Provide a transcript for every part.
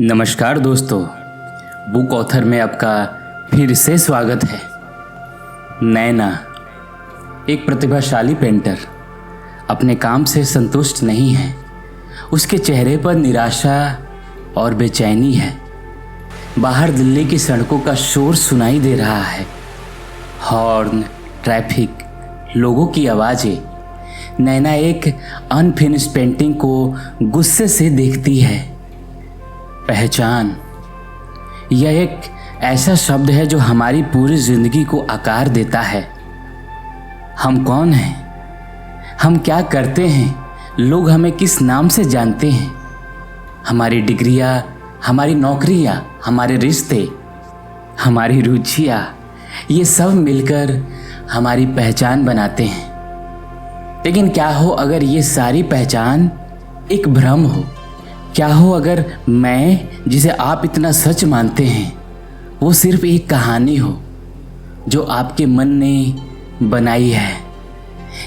नमस्कार दोस्तों, book author में आपका फिर से स्वागत है। नैना एक प्रतिभाशाली पेंटर अपने काम से संतुष्ट नहीं है। उसके चेहरे पर निराशा और बेचैनी है। बाहर दिल्ली की सड़कों का शोर सुनाई दे रहा है। हॉर्न, ट्रैफिक, लोगों की आवाज़ें। नैना एक अनफिनिश्ड पेंटिंग को गुस्से से देखती है। पहचान, यह एक ऐसा शब्द है जो हमारी पूरी जिंदगी को आकार देता है। हम कौन हैं? हम क्या करते हैं? लोग हमें किस नाम से जानते हैं? हमारी डिग्रियां, हमारी नौकरियां, हमारे रिश्ते, हमारी रुचियां, ये सब मिलकर हमारी पहचान बनाते हैं। लेकिन क्या हो अगर ये सारी पहचान एक भ्रम हो? क्या हो अगर मैं, जिसे आप इतना सच मानते हैं, वो सिर्फ एक कहानी हो जो आपके मन ने बनाई है?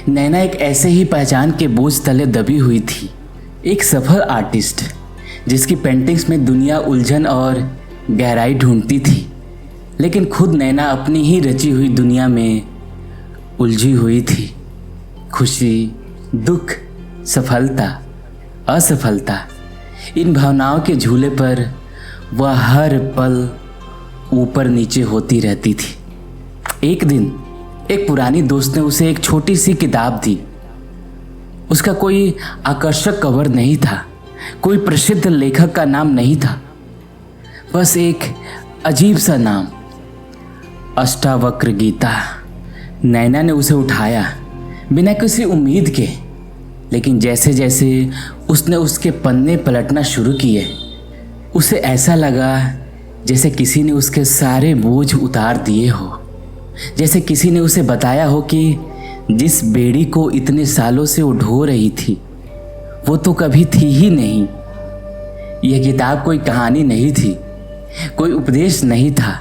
नैना एक ऐसे ही पहचान के बोझ तले दबी हुई थी। एक सफल आर्टिस्ट जिसकी पेंटिंग्स में दुनिया उलझन और गहराई ढूंढती थी, लेकिन खुद नैना अपनी ही रची हुई दुनिया में उलझी हुई थी। खुशी, दुख, सफलता, असफलता, इन भावनाओं के झूले पर वह हर पल ऊपर नीचे होती रहती थी। एक दिन एक पुरानी दोस्त ने उसे एक छोटी सी किताब दी। उसका कोई आकर्षक कवर नहीं था, कोई प्रसिद्ध लेखक का नाम नहीं था, बस एक अजीब सा नाम, अष्टावक्र गीता। नैना ने उसे उठाया बिना किसी उम्मीद के, लेकिन जैसे जैसे उसने उसके पन्ने पलटना शुरू किए, उसे ऐसा लगा जैसे किसी ने उसके सारे बोझ उतार दिए हो। जैसे किसी ने उसे बताया हो कि जिस बेड़ी को इतने सालों से वो ढो रही थी, वो तो कभी थी ही नहीं। यह किताब कोई कहानी नहीं थी, कोई उपदेश नहीं था।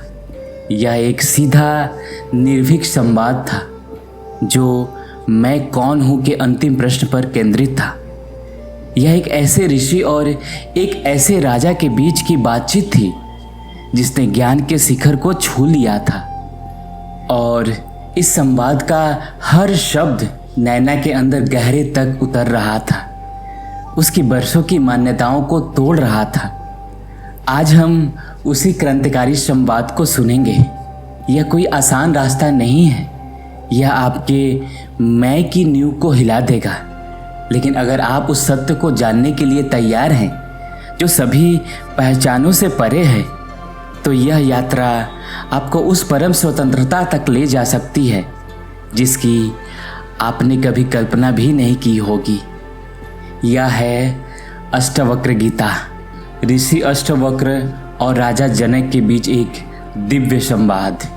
यह एक सीधा निर्भीक संवाद था जो मैं कौन हूं के अंतिम प्रश्न पर केंद्रित था। यह एक ऐसे ऋषि और एक ऐसे राजा के बीच की बातचीत थी जिसने ज्ञान के शिखर को छू लिया था। और इस संवाद का हर शब्द नैना के अंदर गहरे तक उतर रहा था, उसकी बरसों की मान्यताओं को तोड़ रहा था। आज हम उसी क्रांतिकारी संवाद को सुनेंगे। यह कोई आसान रास्ता नहीं है, यह आपके मैं की नींव को हिला देगा। लेकिन अगर आप उस सत्य को जानने के लिए तैयार हैं जो सभी पहचानों से परे है, तो यह यात्रा आपको उस परम स्वतंत्रता तक ले जा सकती है जिसकी आपने कभी कल्पना भी नहीं की होगी। यह है अष्टावक्र गीता। ऋषि अष्टावक्र और राजा जनक के बीच एक दिव्य संवाद।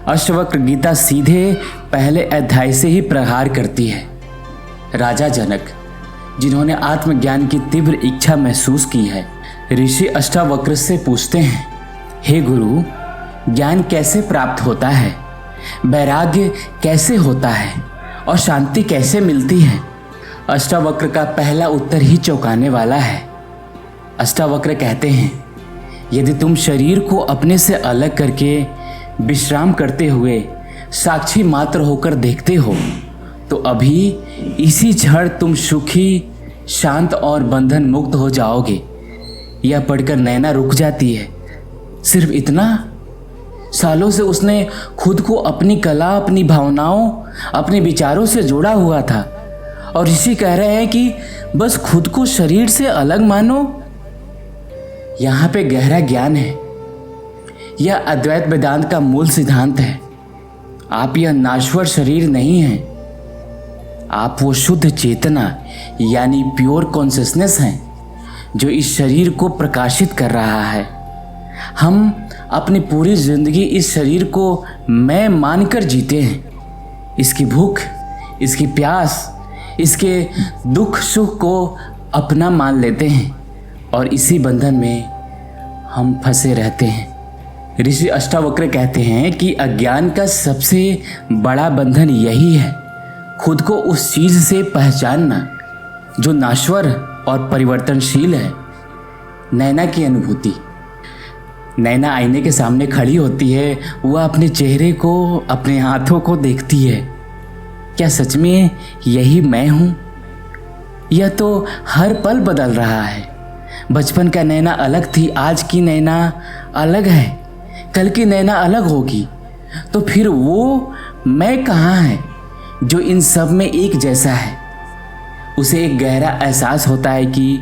अष्टावक्र गीता सीधे पहले अध्याय से ही प्रहार करती है। राजा जनक, जिन्होंने आत्मज्ञान की तीव्र इच्छा महसूस की है, ऋषि अष्टावक्र से पूछते हैं, हे गुरु, ज्ञान कैसे प्राप्त होता है? वैराग्य कैसे होता है? और शांति कैसे मिलती है? अष्टावक्र का पहला उत्तर ही चौंकाने वाला है। अष्टावक्र कहते हैं, यदि तुम शरीर को अपने से अलग करके विश्राम करते हुए साक्षी मात्र होकर देखते हो, तो अभी इसी क्षण तुम सुखी, शांत और बंधन मुक्त हो जाओगे। यह पढ़कर नैना रुक जाती है। सिर्फ इतना? सालों से उसने खुद को अपनी कला, अपनी भावनाओं, अपने विचारों से जोड़ा हुआ था, और ऋषि कह रहे हैं कि बस खुद को शरीर से अलग मानो। यहाँ पे गहरा ज्ञान है। यह अद्वैत वेदांत का मूल सिद्धांत है। आप यह नाश्वर शरीर नहीं हैं, आप वो शुद्ध चेतना यानी प्योर कॉन्शियसनेस हैं जो इस शरीर को प्रकाशित कर रहा है। हम अपनी पूरी जिंदगी इस शरीर को मैं मानकर जीते हैं। इसकी भूख, इसकी प्यास, इसके दुख सुख को अपना मान लेते हैं, और इसी बंधन में हम फंसे रहते हैं। ऋषि अष्टावक्र कहते हैं कि अज्ञान का सबसे बड़ा बंधन यही है, खुद को उस चीज से पहचानना जो नाश्वर और परिवर्तनशील है। नैना की अनुभूति। नैना आईने के सामने खड़ी होती है, वह अपने चेहरे को, अपने हाथों को देखती है। क्या सच में यही मैं हूँ? यह तो हर पल बदल रहा है। बचपन का नैना अलग थी, आज की नैना अलग है, कल की नैना अलग होगी। तो फिर वो मैं कहाँ है जो इन सब में एक जैसा है? उसे एक गहरा एहसास होता है कि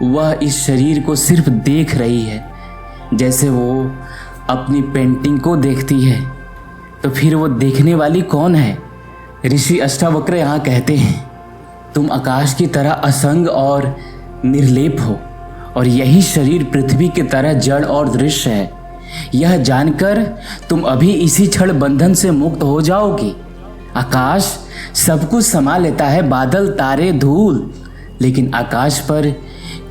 वह इस शरीर को सिर्फ देख रही है, जैसे वो अपनी पेंटिंग को देखती है। तो फिर वो देखने वाली कौन है? ऋषि अष्टावक्र यहाँ कहते हैं, तुम आकाश की तरह असंग और निर्लेप हो, और यही शरीर पृथ्वी की तरह जड़ और दृश्य है। यह जानकर तुम अभी इसी क्षण बंधन से मुक्त हो जाओगे। आकाश सब कुछ समा लेता है, बादल, तारे, धूल, लेकिन आकाश पर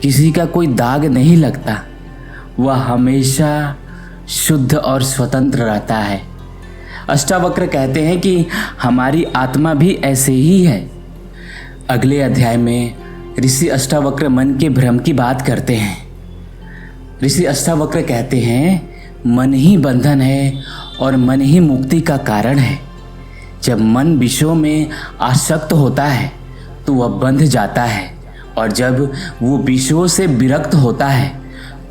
किसी का कोई दाग नहीं लगता। वह हमेशा शुद्ध और स्वतंत्र रहता है। अष्टावक्र कहते हैं कि हमारी आत्मा भी ऐसे ही है। अगले अध्याय में ऋषि अष्टावक्र मन के भ्रम की बात करते हैं। ऋषि अष्टावक्र कहते हैं, मन ही बंधन है और मन ही मुक्ति का कारण है। जब मन विषयों में आसक्त होता है तो वह बंध जाता है, और जब वो विषयों से विरक्त होता है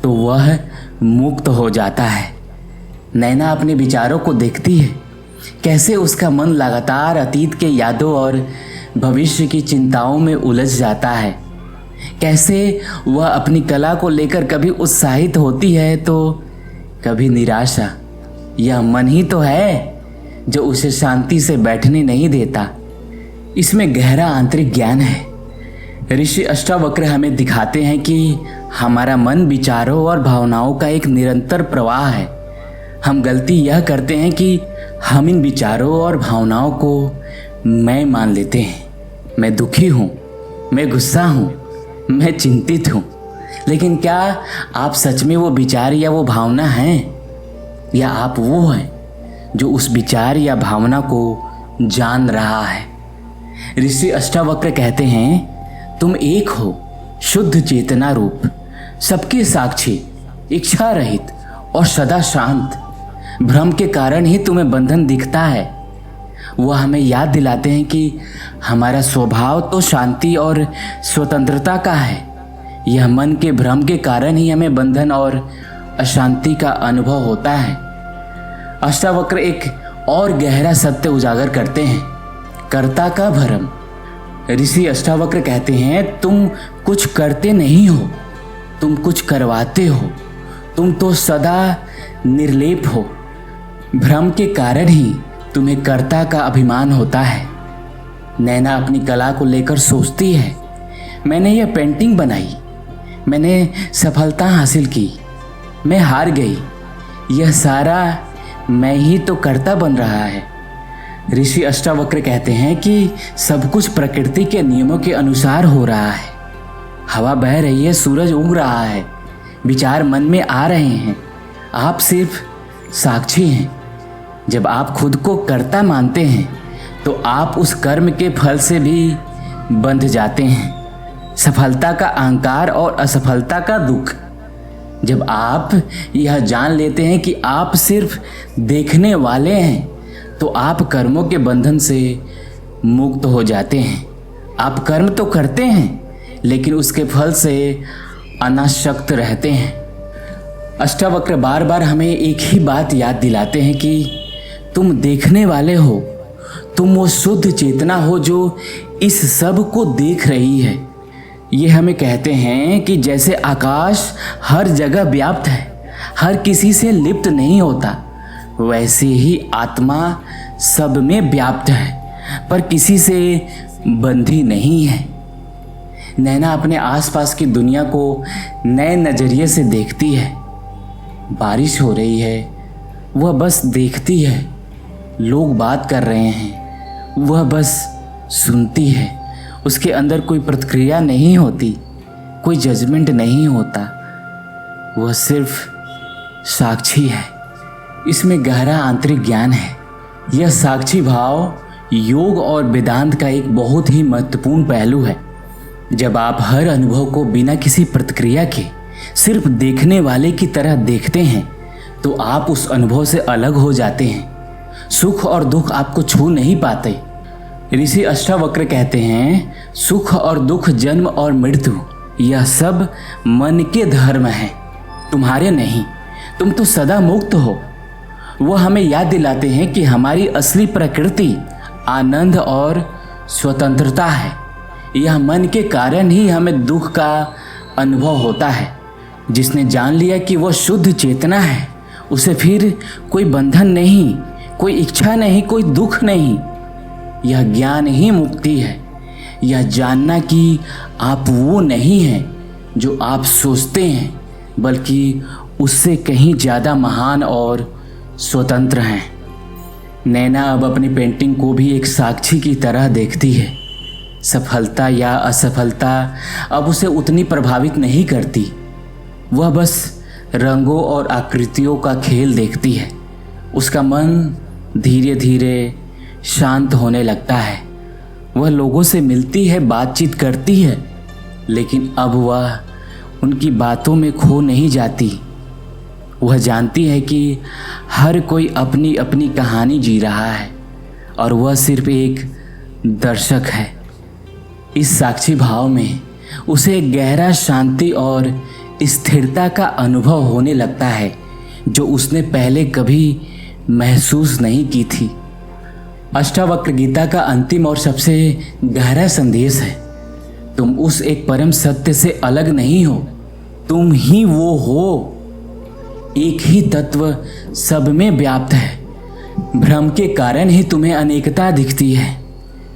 तो वह मुक्त हो जाता है। नैना अपने विचारों को देखती है, कैसे उसका मन लगातार अतीत के यादों और भविष्य की चिंताओं में उलझ जाता है। कैसे वह अपनी कला को लेकर कभी उत्साहित होती है तो कभी निराशा। यह मन ही तो है जो उसे शांति से बैठने नहीं देता। इसमें गहरा आंतरिक ज्ञान है। ऋषि अष्टावक्र हमें दिखाते हैं कि हमारा मन विचारों और भावनाओं का एक निरंतर प्रवाह है। हम गलती यह करते हैं कि हम इन विचारों और भावनाओं को मैं मान लेते हैं। मैं दुखी हूँ, मैं गुस्सा हूँ, मैं चिंतित हूँ। लेकिन क्या आप सच में वो विचार या वो भावना हैं, या आप वो हैं जो उस विचार या भावना को जान रहा है? ऋषि अष्टावक्र कहते हैं, तुम एक हो, शुद्ध चेतना रूप, सबके साक्षी, इच्छा रहित और सदा शांत। भ्रम के कारण ही तुम्हें बंधन दिखता है। वह हमें याद दिलाते हैं कि हमारा स्वभाव तो शांति और स्वतंत्रता का है। यह मन के भ्रम के कारण ही हमें बंधन और अशांति का अनुभव होता है। अष्टावक्र एक और गहरा सत्य उजागर करते हैं, कर्ता का भ्रम। ऋषि अष्टावक्र कहते हैं, तुम कुछ करते नहीं हो, तुम कुछ करवाते हो। तुम तो सदा निर्लेप हो। भ्रम के कारण ही तुम्हें कर्ता का अभिमान होता है। नैना अपनी कला को लेकर सोचती है, मैंने यह पेंटिंग बनाई, मैंने सफलता हासिल की, मैं हार गई। यह सारा मैं ही तो कर्ता बन रहा है। ऋषि अष्टावक्र कहते हैं कि सब कुछ प्रकृति के नियमों के अनुसार हो रहा है। हवा बह रही है, सूरज उग रहा है, विचार मन में आ रहे हैं। आप सिर्फ साक्षी हैं। जब आप खुद को कर्ता मानते हैं तो आप उस कर्म के फल से भी बंध जाते हैं, सफलता का अहंकार और असफलता का दुख। जब आप यह जान लेते हैं कि आप सिर्फ देखने वाले हैं तो आप कर्मों के बंधन से मुक्त हो जाते हैं। आप कर्म तो करते हैं लेकिन उसके फल से अनासक्त रहते हैं। अष्टावक्र बार बार हमें एक ही बात याद दिलाते हैं कि तुम देखने वाले हो, तुम वो शुद्ध चेतना हो जो इस सब को देख रही है। ये हमें कहते हैं कि जैसे आकाश हर जगह व्याप्त है, हर किसी से लिप्त नहीं होता, वैसे ही आत्मा सब में व्याप्त है पर किसी से बंधी नहीं है। नैना अपने आसपास की दुनिया को नए नज़रिए से देखती है। बारिश हो रही है, वह बस देखती है। लोग बात कर रहे हैं, वह बस सुनती है। उसके अंदर कोई प्रतिक्रिया नहीं होती, कोई जजमेंट नहीं होता, वह सिर्फ साक्षी है। इसमें गहरा आंतरिक ज्ञान है। यह साक्षी भाव योग और वेदांत का एक बहुत ही महत्वपूर्ण पहलू है। जब आप हर अनुभव को बिना किसी प्रतिक्रिया के सिर्फ देखने वाले की तरह देखते हैं तो आप उस अनुभव से अलग हो जाते हैं। सुख और दुख आपको छू नहीं पाते। ऋषि अष्टावक्र कहते हैं, सुख और दुख, जन्म और मृत्यु, यह सब मन के धर्म हैं, तुम्हारे नहीं। तुम तो सदा मुक्त हो। वह हमें याद दिलाते हैं कि हमारी असली प्रकृति आनंद और स्वतंत्रता है। यह मन के कारण ही हमें दुख का अनुभव होता है। जिसने जान लिया कि वह शुद्ध चेतना है, उसे फिर कोई बंधन नहीं, कोई इच्छा नहीं, कोई दुख नहीं। यह ज्ञान ही मुक्ति है। यह जानना कि आप वो नहीं हैं जो आप सोचते हैं, बल्कि उससे कहीं ज़्यादा महान और स्वतंत्र हैं। नैना अब अपनी पेंटिंग को भी एक साक्षी की तरह देखती है। सफलता या असफलता अब उसे उतनी प्रभावित नहीं करती। वह बस रंगों और आकृतियों का खेल देखती है। उसका मन धीरे धीरे शांत होने लगता है। वह लोगों से मिलती है, बातचीत करती है, लेकिन अब वह उनकी बातों में खो नहीं जाती। वह जानती है कि हर कोई अपनी अपनी कहानी जी रहा है और वह सिर्फ एक दर्शक है। इस साक्षी भाव में उसे एक गहरा शांति और स्थिरता का अनुभव होने लगता है जो उसने पहले कभी महसूस नहीं की थी। अष्टावक्र गीता का अंतिम और सबसे गहरा संदेश है, तुम उस एक परम सत्य से अलग नहीं हो, तुम ही वो हो। एक ही तत्व सब में व्याप्त है। भ्रम के कारण ही तुम्हें अनेकता दिखती है।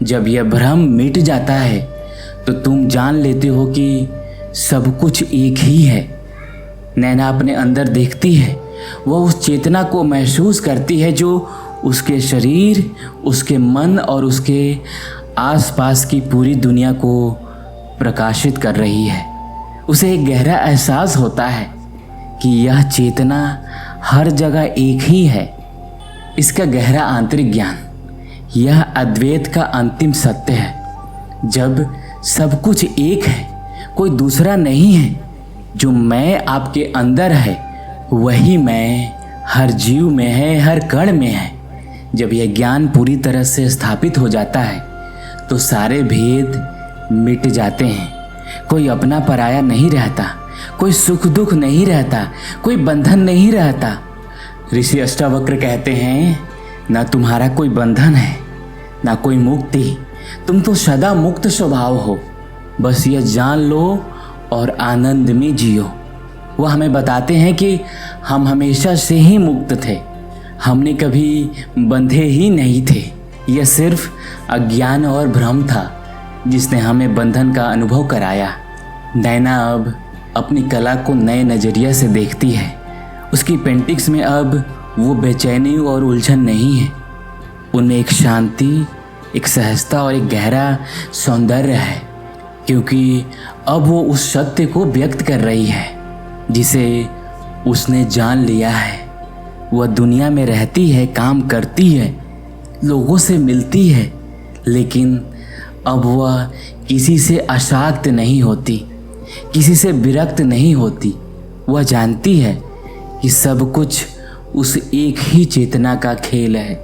जब यह भ्रम मिट जाता है तो तुम जान लेते हो कि सब कुछ एक ही है। नैना अपने अंदर देखती है। वह उस चेतना को महसूस करती है जो उसके शरीर, उसके मन और उसके आसपास की पूरी दुनिया को प्रकाशित कर रही है। उसे एक गहरा एहसास होता है कि यह चेतना हर जगह एक ही है। इसका गहरा आंतरिक ज्ञान, यह अद्वैत का अंतिम सत्य है। जब सब कुछ एक है, कोई दूसरा नहीं है, जो मैं आपके अंदर है वही मैं हर जीव में है, हर कण में है। जब यह ज्ञान पूरी तरह से स्थापित हो जाता है तो सारे भेद मिट जाते हैं। कोई अपना पराया नहीं रहता, कोई सुख दुख नहीं रहता, कोई बंधन नहीं रहता। ऋषि अष्टावक्र कहते हैं, ना तुम्हारा कोई बंधन है, ना कोई मुक्ति। तुम तो सदा मुक्त स्वभाव हो। बस यह जान लो और आनंद में जियो। वह हमें बताते हैं कि हम हमेशा से ही मुक्त थे। हमने कभी बंधे ही नहीं थे। यह सिर्फ अज्ञान और भ्रम था जिसने हमें बंधन का अनुभव कराया। नैना अब अपनी कला को नए नज़रिए से देखती है। उसकी पेंटिंग्स में अब वो बेचैनी और उलझन नहीं है। उनमें एक शांति, एक सहजता और एक गहरा सौंदर्य है, क्योंकि अब वो उस सत्य को व्यक्त कर रही है जिसे उसने जान लिया है। वह दुनिया में रहती है, काम करती है, लोगों से मिलती है, लेकिन अब वह किसी से अशाक्त नहीं होती, किसी से विरक्त नहीं होती। वह जानती है कि सब कुछ उस एक ही चेतना का खेल है।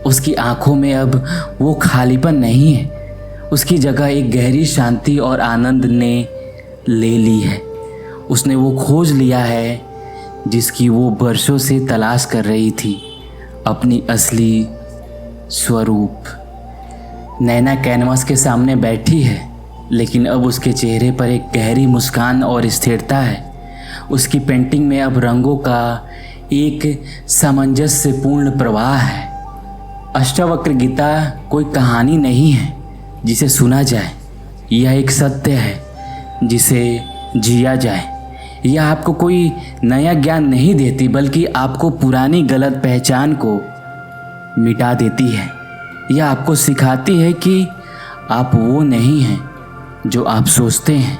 उसकी आंखों में अब वो खालीपन नहीं है। उसकी जगह एक गहरी शांति और आनंद ने ले ली है। उसने वो खोज लिया है जिसकी वो वर्षों से तलाश कर रही थी, अपनी असली स्वरूप। नैना कैनवास के सामने बैठी है, लेकिन अब उसके चेहरे पर एक गहरी मुस्कान और स्थिरता है। उसकी पेंटिंग में अब रंगों का एक सामंजस्यपूर्ण प्रवाह है। अष्टावक्र गीता कोई कहानी नहीं है जिसे सुना जाए, यह एक सत्य है जिसे जिया जाए। यह आपको कोई नया ज्ञान नहीं देती, बल्कि आपको पुरानी गलत पहचान को मिटा देती है। यह आपको सिखाती है कि आप वो नहीं हैं जो आप सोचते हैं।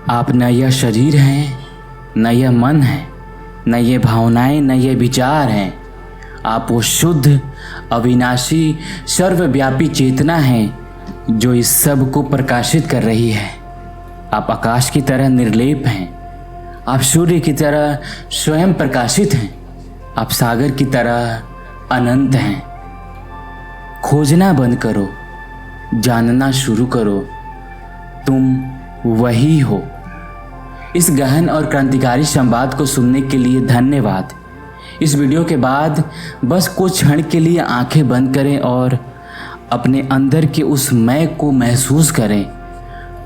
आप न यह शरीर हैं, न यह मन है, न ये भावनाएं, न ये विचार हैं। आप वो शुद्ध, अविनाशी, सर्वव्यापी चेतना हैं जो इस सब को प्रकाशित कर रही है। आप आकाश की तरह निर्लेप हैं, आप सूर्य की तरह स्वयं प्रकाशित हैं। आप सागर की तरह अनंत हैं। खोजना बंद करो, जानना शुरू करो, तुम वही हो। इस गहन और क्रांतिकारी संवाद को सुनने के लिए धन्यवाद। इस वीडियो के बाद बस कुछ क्षण के लिए आंखें बंद करें और अपने अंदर के उस मैं को महसूस करें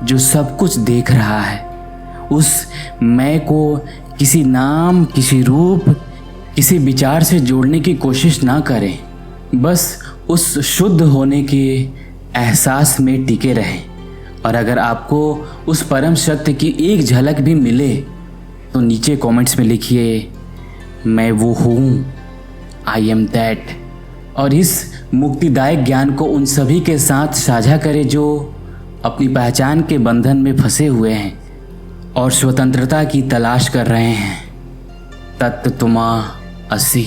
जो सब कुछ देख रहा है। उस मैं को किसी नाम, किसी रूप, किसी विचार से जोड़ने की कोशिश ना करें। बस उस शुद्ध होने के एहसास में टिके रहें। और अगर आपको उस परम सत्य की एक झलक भी मिले तो नीचे कमेंट्स में लिखिए, मैं वो हूँ, आई एम दैट। और इस मुक्तिदायक ज्ञान को उन सभी के साथ साझा करें जो अपनी पहचान के बंधन में फंसे हुए हैं और स्वतंत्रता की तलाश कर रहे हैं। तत्व तुमा 80।